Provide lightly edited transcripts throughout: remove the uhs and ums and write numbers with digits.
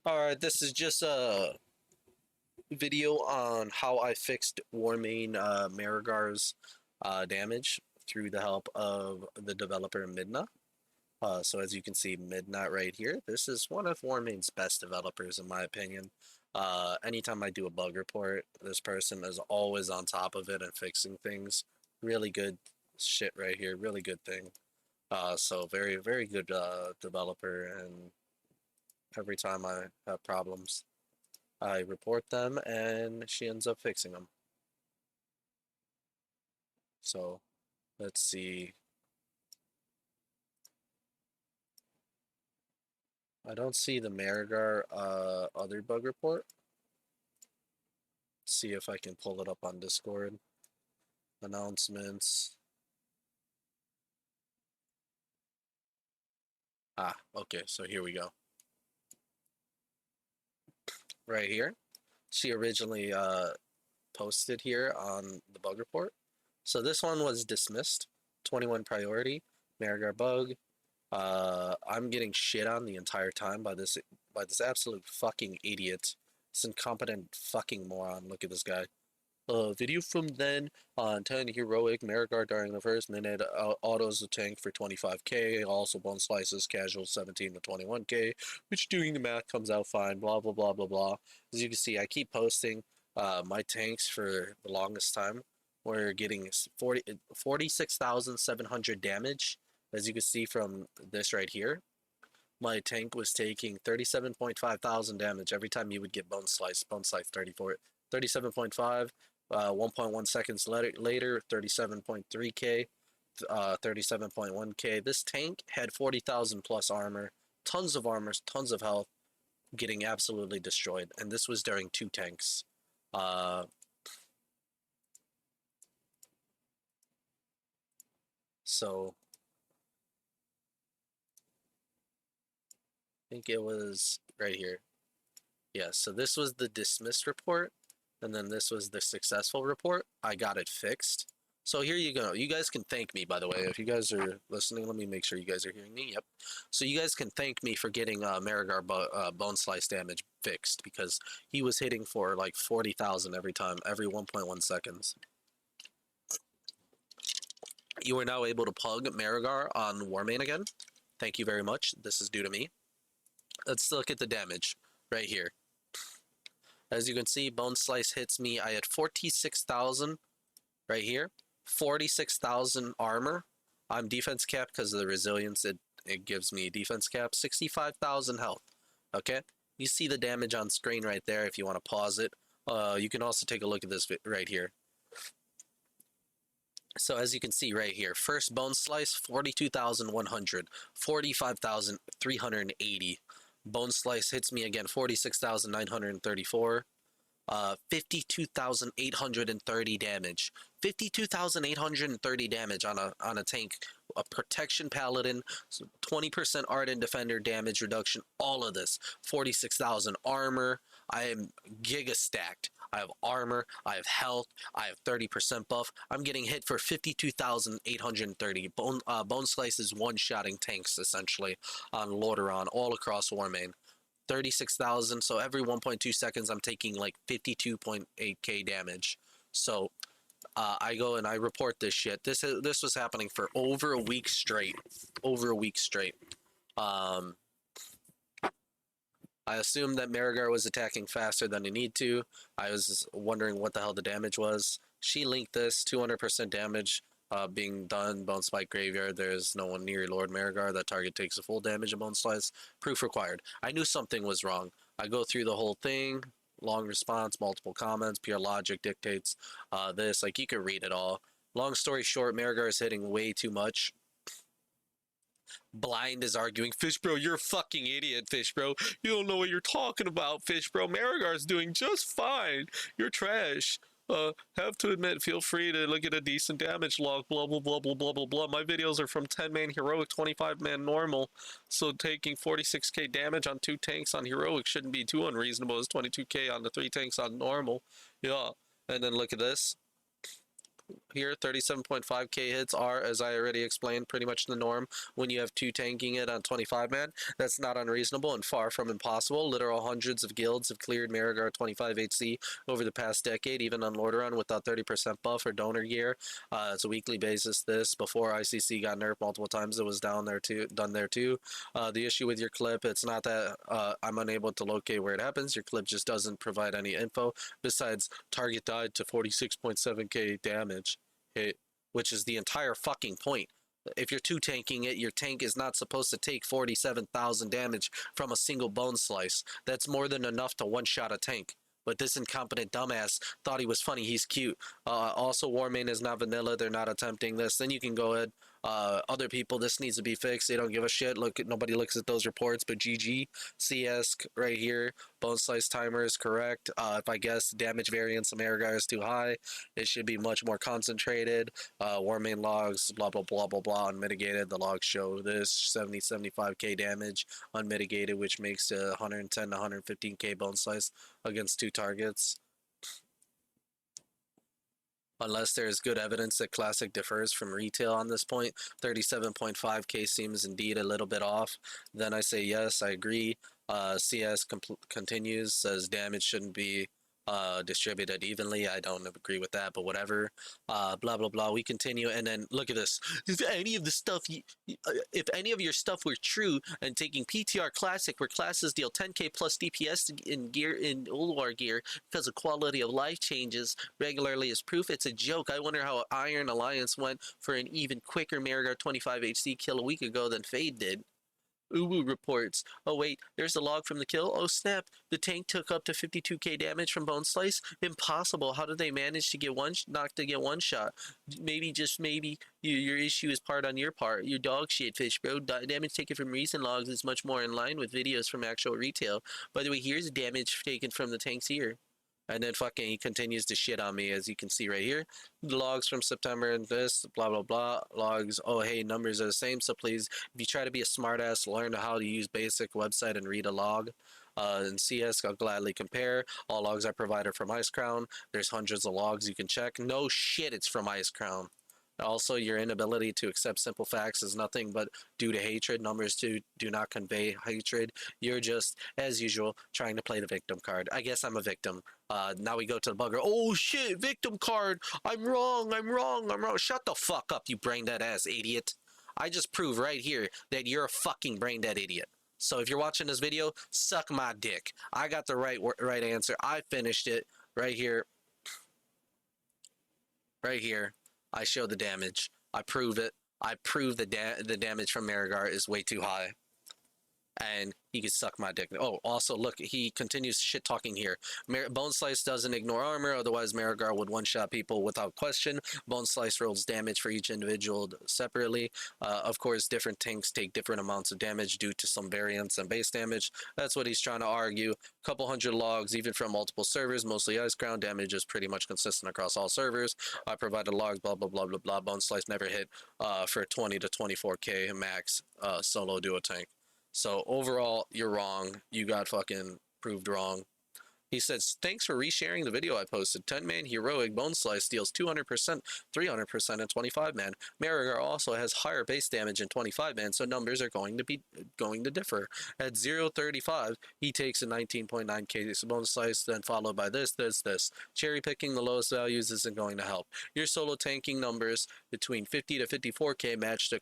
Alright, this is just a video on how I fixed Warmane Marrowgar's damage through the help of the developer Midna. So as you can see, Midnight right here, this is one of Warmane's best developers in my opinion. Anytime I do a bug report, this person is always on top of it and fixing things. Really good shit right here, really good thing. So very, very good developer, and every time I have problems, I report them and she ends up fixing them. So let's see. I don't see the Marrowgar other bug report. See if I can pull it up on Discord. Announcements. Ah, okay, so here we go. Right here. She originally posted here on the bug report. So this one was dismissed. 21 priority. Marrowgar bug. I'm getting shit on the entire time by this absolute fucking idiot. This incompetent fucking moron. Look at this guy. Video from then on 10 heroic Marrowgar during the first minute autos a tank for 25k, also bone slices casual 17 to 21k, which doing the math comes out fine, blah blah blah blah blah. As you can see, I keep posting my tanks for the longest time. We're getting 46,700 damage. As you can see from this right here, my tank was taking 37.5 thousand damage every time you would get bone slice 34, 37.5, 1.1 seconds later 37.3k, 37.1k. This tank had 40,000 plus armor, tons of armor, tons of health, getting absolutely destroyed, and this was during two tanks. Uh, so I think it was right here. Yeah, so this was the dismissed report, and then this was the successful report. I got it fixed. So here you go. You guys can thank me, by the way. If you guys are listening, let me make sure you guys are hearing me. Yep. So you guys can thank me for getting Marrowgar bone slice damage fixed, because he was hitting for like 40,000 every time, every 1.1 seconds. You are now able to plug Marrowgar on Warmane again. Thank you very much. This is due to me. Let's look at the damage right here. As you can see, Bone Slice hits me. I had 46,000 right here. 46,000 armor. I'm defense cap because of the resilience. It gives me defense cap. 65,000 health. Okay? You see the damage on screen right there if you want to pause it. You can also take a look at this right here. So as you can see right here, first Bone Slice, 42,100. 45,380. Bone Slice hits me again, 46,934. 52,830 damage. 52,830 damage on a tank, a protection paladin, 20% ardent defender damage reduction, all of this. 46,000 armor. I am giga stacked. I have armor, I have health, I have 30% buff. I'm getting hit for 52,830. Bone Slice is one-shotting tanks, essentially, on Lordaeron, all across Warmane. 36,000, so every 1.2 seconds I'm taking like 52.8k damage. So I go and I report this shit. This was happening for over a week straight. Over a week straight. Um, I assumed that Marrowgar was attacking faster than he need to. I was wondering what the hell the damage was. She linked this 200% damage being done. Bone Spike Graveyard. There's no one near Lord Marrowgar. That target takes a full damage of Bone Slice. Proof required. I knew something was wrong. I go through the whole thing. Long response, multiple comments. Pure logic dictates this. Like, you can read it all. Long story short, Marrowgar is hitting way too much. Blind is arguing, Fish Bro, you're a fucking idiot, Fish Bro. You don't know what you're talking about, Fish Bro. Marrowgar's doing just fine. You're trash. Have to admit, feel free to look at a decent damage log, blah, blah, blah, blah, blah, blah, blah. My videos are from 10-man heroic, 25-man normal, so taking 46k damage on 2 tanks on heroic shouldn't be too unreasonable. It's 22k on the 3 tanks on normal. Yeah, and then look at this. here. 37.5k hits are, as I already explained, pretty much the norm when you have two tanking it on 25 man. That's not unreasonable and far from impossible. Literal hundreds of guilds have cleared Marrowgar 25 HC over the past decade, even on Lordaeron without 30% buff or donor gear. It's a weekly basis. This before ICC got nerfed multiple times, it was down there too, done there too. The issue with your clip, it's not that I'm unable to locate where it happens. Your clip just doesn't provide any info besides target died to 46.7k damage hit, which is the entire fucking point. If you're two tanking it, your tank is not supposed to take 47,000 damage from a single bone slice. That's more than enough to one-shot a tank. But this incompetent dumbass thought he was funny. He's cute. Also, Warmane is not vanilla. They're not attempting this. Then you can go ahead. Other people, this needs to be fixed. They don't give a shit. Nobody looks at those reports. But GG, CS right here. Bone slice timer is correct. If I guess damage variance of Marrowgar is too high, it should be much more concentrated. Warmane logs, blah blah blah blah blah, unmitigated. The logs show this 75k damage unmitigated, which makes 110 to 115k bone slice against two targets. Unless there is good evidence that Classic differs from retail on this point, 37.5k seems indeed a little bit off. Then I say yes, I agree. CS continues, says damage shouldn't be distributed evenly. I don't agree with that, but whatever. Blah blah blah. We continue, and then look at this. If any of the stuff, if any of your stuff were true, and taking PTR Classic, where classes deal 10k plus DPS in gear in Ulwar gear because of quality of life changes regularly is proof, it's a joke. I wonder how Iron Alliance went for an even quicker Marrowgar 25 HC kill a week ago than Fade did. Uwu reports, oh wait, there's a log from the kill. Oh snap, the tank took up to 52k damage from Bone Slice. Impossible. How did they manage to get one shot? Maybe, just maybe, your issue is part on your part. Your dog shit, fish bro. Damage taken from recent logs is much more in line with videos from actual retail. By the way, here's damage taken from the tanks here. And then fucking he continues to shit on me, as you can see right here. Logs from September and this, blah, blah, blah. Logs, oh, hey, numbers are the same. So please, if you try to be a smartass, learn how to use basic website and read a log. In CS, I'll gladly compare. All logs are provided from Ice Crown. There's hundreds of logs you can check. No shit, it's from Ice Crown. Also, your inability to accept simple facts is nothing but due to hatred. Numbers do not convey hatred. You're just, as usual, trying to play the victim card. I guess I'm a victim. Now we go to the bugger. Oh shit, victim card. I'm wrong. Shut the fuck up, you brain dead ass idiot. I just proved right here that you're a fucking brain dead idiot. So if you're watching this video, suck my dick. I got the right answer. I finished it right here. Right here. I show the damage. I prove it. I prove the damage from Marrowgar is way too high. And he could suck my dick. Oh, also, look, he continues shit-talking here. Bone Slice doesn't ignore armor, otherwise Marrowgar would one-shot people without question. Bone Slice rolls damage for each individual separately. Of course, different tanks take different amounts of damage due to some variance and base damage. That's what he's trying to argue. Couple hundred logs, even from multiple servers, mostly Ice Crown. Damage is pretty much consistent across all servers. I provided logs, blah, blah, blah, blah, blah. Bone Slice never hit for 20 to 24k max solo duo tank. So overall, you're wrong. You got fucking proved wrong. He says, thanks for resharing the video I posted. 10-man heroic Bone Slice deals 200%, 300% in 25-man. Marrowgar also has higher base damage in 25-man, so numbers are going to differ. At 0.35, he takes a 19.9k Bone Slice, then followed by this. Cherry picking the lowest values isn't going to help. Your solo tanking numbers between 50 to 54k match the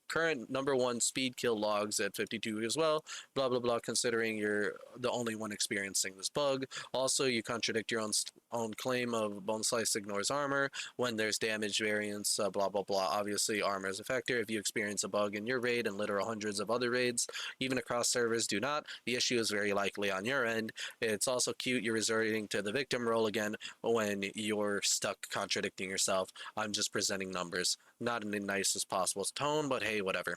current #1 speed kill logs at 52 as well. Blah, blah, blah, considering you're the only one experiencing this bug. Also, you contradict your own claim of Bone Slice ignores armor when there's damage variance, blah, blah, blah. Obviously, armor is a factor. If you experience a bug in your raid and literal hundreds of other raids, even across servers do not, the issue is very likely on your end. It's also cute you're resorting to the victim role again when you're stuck contradicting yourself. I'm just presenting numbers. Not in the nicest possible tone, but hey, whatever.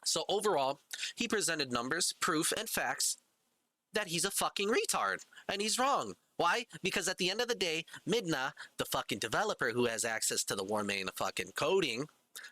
So overall, he presented numbers, proof, and facts that he's a fucking retard, and he's wrong. Why? Because at the end of the day, Midna, the fucking developer who has access to the Warmane fucking coding,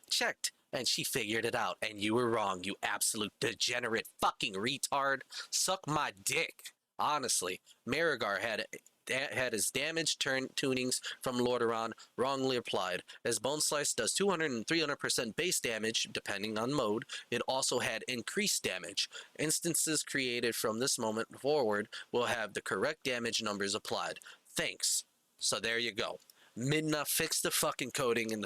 checked, and she figured it out, and you were wrong, you absolute degenerate fucking retard. Suck my dick. Honestly, Marrowgar had had his damage tunings from Lordaeron wrongly applied. As Bone Slice does 200 and 300% base damage, depending on mode, it also had increased damage. Instances created from this moment forward will have the correct damage numbers applied. Thanks. So there you go. Midna fixed the fucking coding and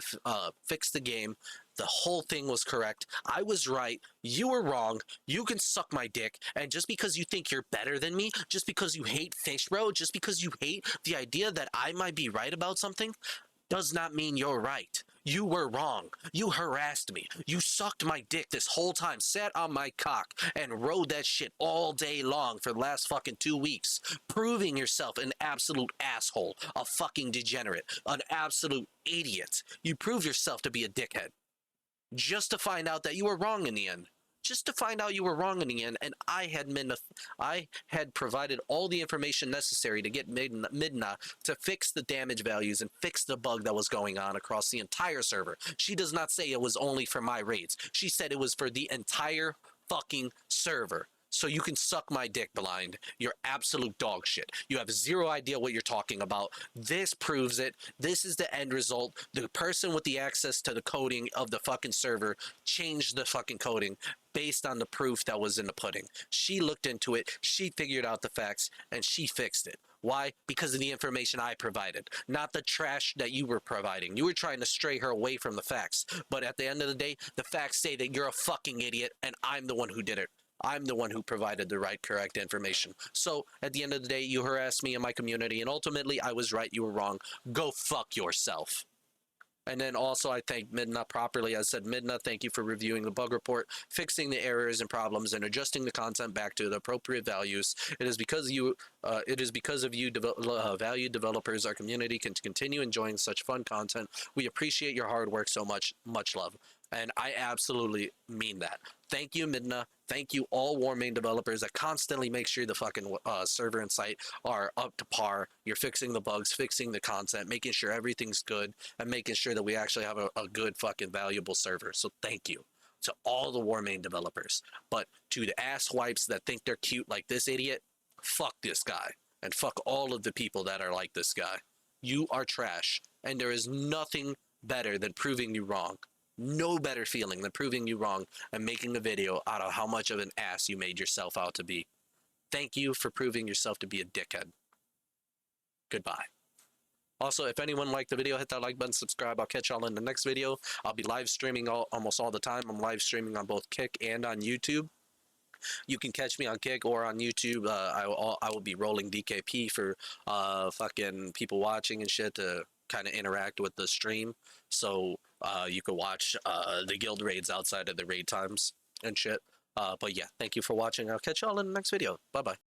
fixed the game. The whole thing was correct. I was right. You were wrong. You can suck my dick. And just because you think you're better than me, just because you hate fish, bro, just because you hate the idea that I might be right about something, does not mean you're right. You were wrong. You harassed me. You sucked my dick this whole time, sat on my cock, and rode that shit all day long for the last fucking 2 weeks, proving yourself an absolute asshole, a fucking degenerate, an absolute idiot. You prove yourself to be a dickhead just to find out that you were wrong in the end. Just to find out you were wrong in the end, and I had provided all the information necessary to get Midna to fix the damage values and fix the bug that was going on across the entire server. She does not say it was only for my raids. She said it was for the entire fucking server. So you can suck my dick, Blind. You're absolute dog shit. You have zero idea what you're talking about. This proves it. This is the end result. The person with the access to the coding of the fucking server changed the fucking coding based on the proof that was in the pudding. She looked into it, she figured out the facts, and she fixed it. Why? Because of the information I provided, not the trash that you were providing. You were trying to stray her away from the facts. But at the end of the day, the facts say that you're a fucking idiot, and I'm the one who did it. I'm the one who provided the right, correct information. So at the end of the day, you harassed me in my community, and ultimately I was right, you were wrong. Go fuck yourself. And then also I thank Midna properly. I said, Midna, thank you for reviewing the bug report, fixing the errors and problems, and adjusting the content back to the appropriate values. It is because of you, valued developers, our community can continue enjoying such fun content. We appreciate your hard work so much. Much love. And I absolutely mean that. Thank you, Midna. Thank you, all Warmane developers that constantly make sure the fucking server and site are up to par. You're fixing the bugs, fixing the content, making sure everything's good, and making sure that we actually have a good fucking valuable server. So thank you to all the Warmane developers. But to the ass wipes that think they're cute like this idiot, fuck this guy. And fuck all of the people that are like this guy. You are trash. And there is nothing better than proving you wrong. No better feeling than proving you wrong and making a video out of how much of an ass you made yourself out to be. Thank you for proving yourself to be a dickhead. Goodbye. Also, if anyone liked the video, hit that like button, subscribe. I'll catch y'all in the next video. I'll be live streaming almost all the time. I'm live streaming on both Kick and on YouTube. You can catch me on Kick or on YouTube. I will be rolling DKP for fucking people watching and shit to kind of interact with the stream. So you can watch the guild raids outside of the raid times and shit. But yeah, thank you for watching. I'll catch y'all in the next video. Bye-bye.